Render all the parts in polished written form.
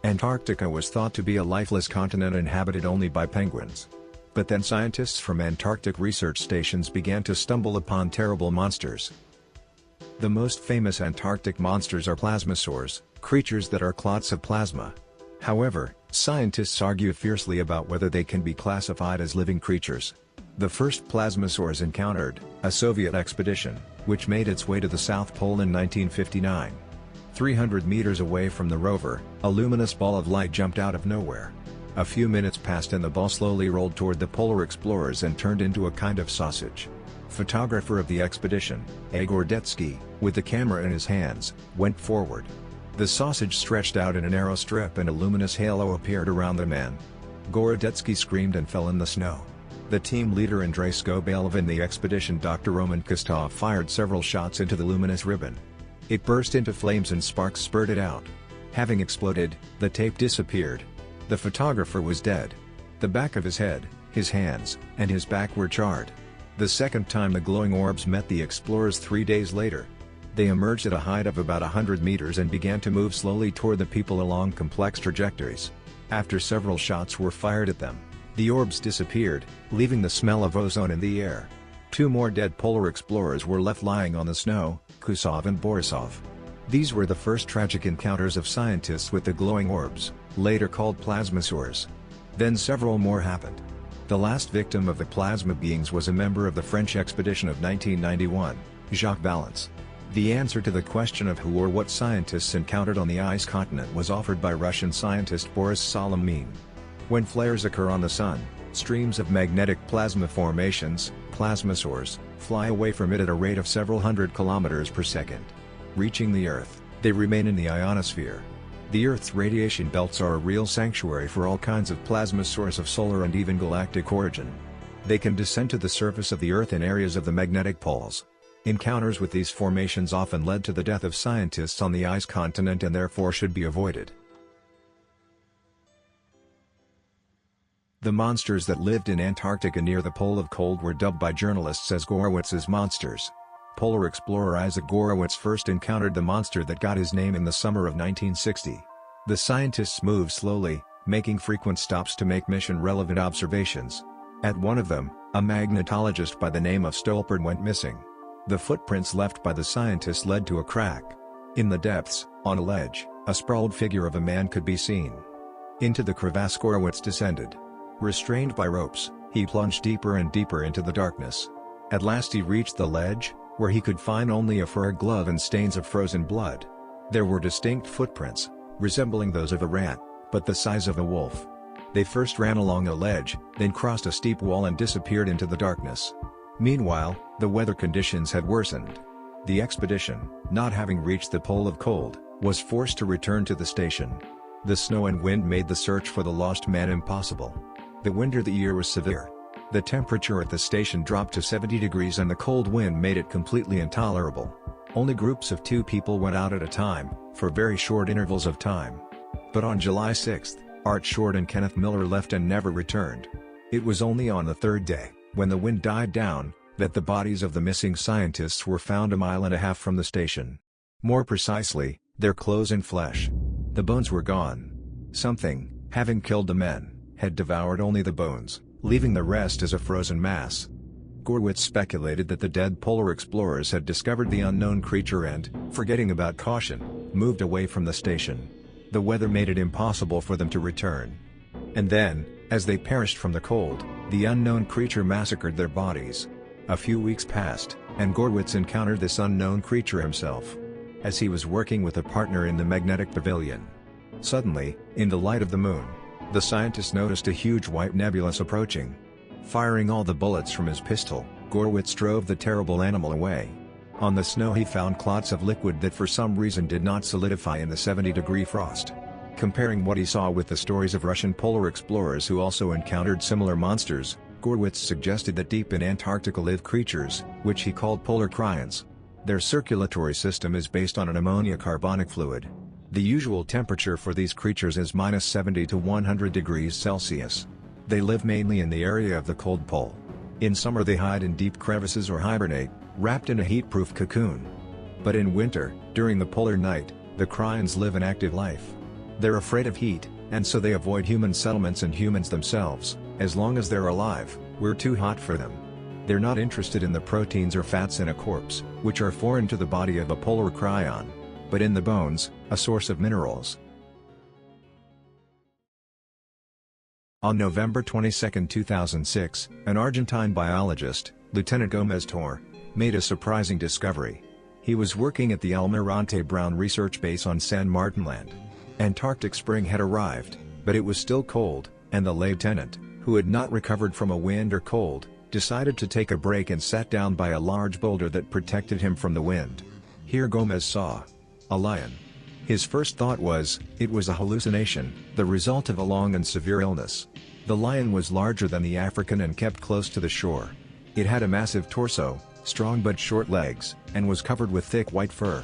Antarctica was thought to be a lifeless continent inhabited only by penguins. But then scientists from Antarctic research stations began to stumble upon terrible monsters. The most famous Antarctic monsters are Plasmasaurs, creatures that are clots of plasma. However, scientists argue fiercely about whether they can be classified as living creatures. The first Plasmasaurs encountered a Soviet expedition, which made its way to the South Pole in 1959. 300 meters away from the rover, a luminous ball of light jumped out of nowhere. A few minutes passed and the ball slowly rolled toward the polar explorers and turned into a kind of sausage. Photographer of the expedition, Gorvica, with the camera in his hands, went forward. The sausage stretched out in a narrow strip and a luminous halo appeared around the man. Gorvica screamed and fell in the snow. The team leader Andrei Skobelov and the expedition Dr. Roman Kostov fired several shots into the luminous ribbon. It burst into flames and sparks spurted out. Having exploded, the tape disappeared. The photographer was dead. The back of his head, his hands, and his back were charred. The second time the glowing orbs met the explorers 3 days later. They emerged at a height of about 100 meters and began to move slowly toward the people along complex trajectories. After several shots were fired at them, the orbs disappeared, leaving the smell of ozone in the air. 2 more dead polar explorers were left lying on the snow, Kusov and Borisov. These were the first tragic encounters of scientists with the glowing orbs, later called Plasmasaurs. Then several more happened. The last victim of the plasma beings was a member of the French expedition of 1991, Jacques Valence. The answer to the question of who or what scientists encountered on the ice continent was offered by Russian scientist Boris Solomin. When flares occur on the Sun, streams of magnetic plasma formations, Plasmasaurs, fly away from it at a rate of several hundred kilometers per second. Reaching the Earth, they remain in the ionosphere. The Earth's radiation belts are a real sanctuary for all kinds of Plasmasaurs of solar and even galactic origin. They can descend to the surface of the Earth in areas of the magnetic poles. Encounters with these formations often led to the death of scientists on the ice continent and therefore should be avoided. The monsters that lived in Antarctica near the pole of cold were dubbed by journalists as Gorowitz's monsters. Polar explorer Isaac Gorowitz first encountered the monster that got his name in the summer of 1960. The scientists moved slowly, making frequent stops to make mission-relevant observations. At one of them, a magnetologist by the name of Stolperd went missing. The footprints left by the scientists led to a crack. In the depths, on a ledge, a sprawled figure of a man could be seen. Into the crevasse Gorowitz descended. Restrained by ropes, he plunged deeper and deeper into the darkness. At last he reached the ledge, where he could find only a fur glove and stains of frozen blood. There were distinct footprints, resembling those of a rat, but the size of a wolf. They first ran along a ledge, then crossed a steep wall and disappeared into the darkness. Meanwhile, the weather conditions had worsened. The expedition, not having reached the pole of cold, was forced to return to the station. The snow and wind made the search for the lost man impossible. The winter the year was severe. The temperature at the station dropped to 70 degrees and the cold wind made it completely intolerable. Only groups of 2 people went out at a time, for very short intervals of time. But on July 6, Art Short and Kenneth Miller left and never returned. It was only on the 3rd day, when the wind died down, that the bodies of the missing scientists were found a mile and a half from the station. More precisely, their clothes and flesh. The bones were gone. Something, having killed the men, had devoured only the bones, leaving the rest as a frozen mass. Gorowitz speculated that the dead polar explorers had discovered the unknown creature and, forgetting about caution, moved away from the station. The weather made it impossible for them to return. And then, as they perished from the cold, the unknown creature massacred their bodies. A few weeks passed, and Gorowitz encountered this unknown creature himself. As he was working with a partner in the magnetic pavilion. Suddenly, in the light of the moon, the scientist noticed a huge white nebulous approaching. Firing all the bullets from his pistol, Gorowitz drove the terrible animal away. On the snow he found clots of liquid that for some reason did not solidify in the 70-degree frost. Comparing what he saw with the stories of Russian polar explorers who also encountered similar monsters, Gorowitz suggested that deep in Antarctica live creatures, which he called polar cryons. Their circulatory system is based on an ammonia carbonic fluid. The usual temperature for these creatures is -70 to 100 degrees Celsius. They live mainly in the area of the cold pole. In summer they hide in deep crevices or hibernate, wrapped in a heat-proof cocoon. But in winter, during the polar night, the cryons live an active life. They're afraid of heat, and so they avoid human settlements and humans themselves. As long as they're alive, we're too hot for them. They're not interested in the proteins or fats in a corpse, which are foreign to the body of a polar cryon, but in the bones, a source of minerals. On November 22, 2006, an Argentine biologist, Lieutenant Gomez Tor, made a surprising discovery. He was working at the Almirante Brown Research Base on San Martin Land. Antarctic spring had arrived, but it was still cold, and the lieutenant, who had not recovered from a wind or cold, decided to take a break and sat down by a large boulder that protected him from the wind. Here Gomez saw a lion. His first thought was, it was a hallucination, the result of a long and severe illness. The lion was larger than the African and kept close to the shore. It had a massive torso, strong but short legs, and was covered with thick white fur.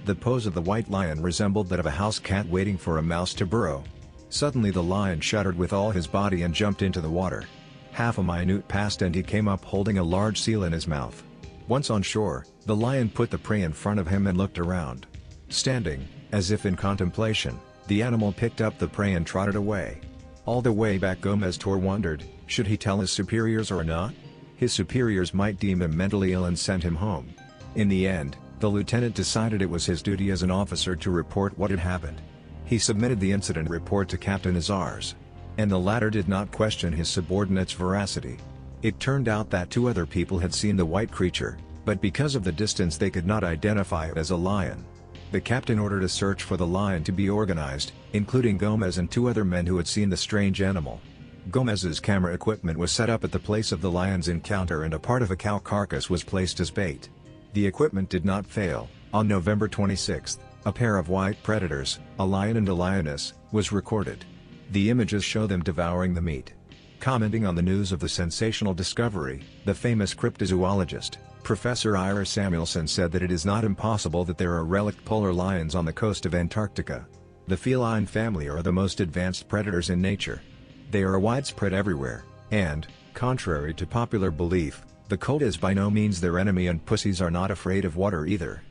The pose of the white lion resembled that of a house cat waiting for a mouse to burrow. Suddenly the lion shuddered with all his body and jumped into the water. Half a minute passed and he came up holding a large seal in his mouth. Once on shore, the lion put the prey in front of him and looked around. Standing, as if in contemplation, the animal picked up the prey and trotted away. All the way back Gomez Tor wondered, should he tell his superiors or not? His superiors might deem him mentally ill and send him home. In the end, the lieutenant decided it was his duty as an officer to report what had happened. He submitted the incident report to Captain Azars, and the latter did not question his subordinate's veracity. It turned out that 2 other people had seen the white creature, but because of the distance they could not identify it as a lion. The captain ordered a search for the lion to be organized, including Gomez and 2 other men who had seen the strange animal. Gomez's camera equipment was set up at the place of the lion's encounter and a part of a cow carcass was placed as bait. The equipment did not fail. On November 26, a pair of white predators, a lion and a lioness, was recorded. The images show them devouring the meat. Commenting on the news of the sensational discovery, the famous cryptozoologist, Professor Ira Samuelson said that it is not impossible that there are relict polar lions on the coast of Antarctica. The feline family are the most advanced predators in nature. They are widespread everywhere, and, contrary to popular belief, the cold is by no means their enemy and pussies are not afraid of water either.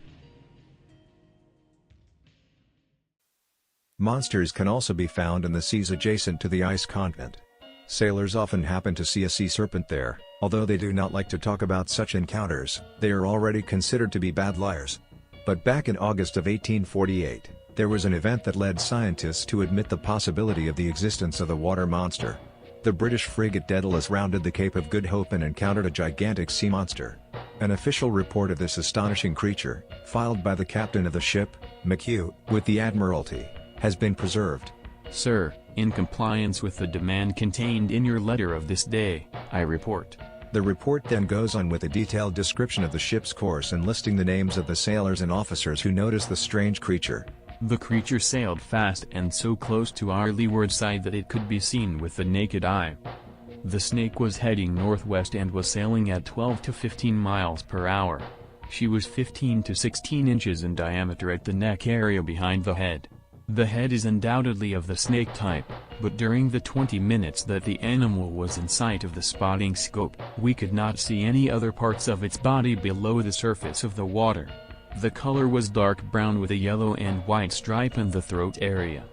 Monsters can also be found in the seas adjacent to the ice continent. Sailors often happen to see a sea serpent there. Although they do not like to talk about such encounters, they are already considered to be bad liars. But back in August of 1848, there was an event that led scientists to admit the possibility of the existence of the water monster. The British frigate Daedalus rounded the Cape of Good Hope and encountered a gigantic sea monster. An official report of this astonishing creature, filed by the captain of the ship, McHugh, with the Admiralty, has been preserved. Sir, in compliance with the demand contained in your letter of this day, I report. The report then goes on with a detailed description of the ship's course and listing the names of the sailors and officers who noticed the strange creature. The creature sailed fast and so close to our leeward side that it could be seen with the naked eye. The snake was heading northwest and was sailing at 12 to 15 miles per hour. She was 15 to 16 inches in diameter at the neck area behind the head. The head is undoubtedly of the snake type, but during the 20 minutes that the animal was in sight of the spotting scope, we could not see any other parts of its body below the surface of the water. The color was dark brown with a yellow and white stripe in the throat area.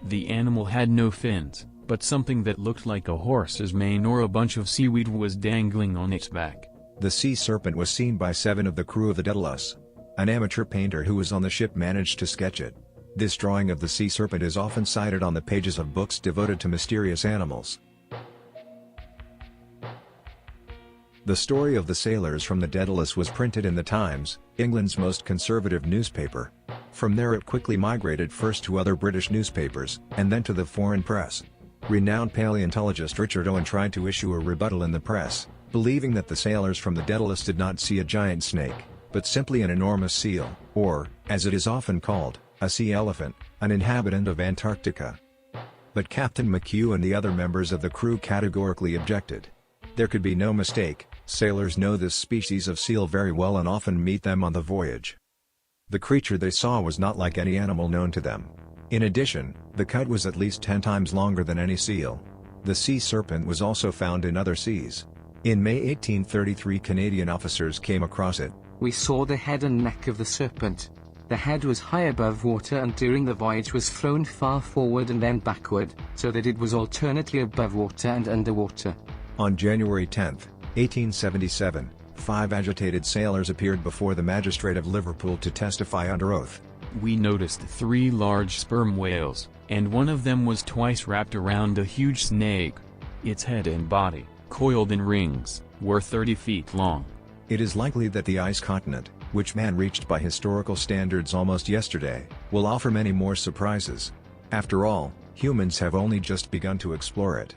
The animal had no fins, but something that looked like a horse's mane or a bunch of seaweed was dangling on its back. The sea serpent was seen by 7 of the crew of the Daedalus. An amateur painter who was on the ship managed to sketch it. This drawing of the sea serpent is often cited on the pages of books devoted to mysterious animals. The story of the sailors from the Daedalus was printed in the Times, England's most conservative newspaper. From there it quickly migrated first to other British newspapers, and then to the foreign press. Renowned paleontologist Richard Owen tried to issue a rebuttal in the press, believing that the sailors from the Daedalus did not see a giant snake, but simply an enormous seal, or, as it is often called, a sea elephant, an inhabitant of Antarctica. But Captain McHugh and the other members of the crew categorically objected. There could be no mistake, sailors know this species of seal very well and often meet them on the voyage. The creature they saw was not like any animal known to them. In addition, the cut was at least 10 times longer than any seal. The sea serpent was also found in other seas. In May 1833 Canadian officers came across it. We saw the head and neck of the serpent. The head was high above water and during the voyage was thrown far forward and then backward, so that it was alternately above water and underwater. On January 10, 1877, 5 agitated sailors appeared before the magistrate of Liverpool to testify under oath. We noticed 3 large sperm whales, and one of them was twice wrapped around a huge snake. Its head and body, coiled in rings, were 30 feet long. It is likely that the ice continent, which man reached by historical standards almost yesterday, will offer many more surprises. After all, humans have only just begun to explore it.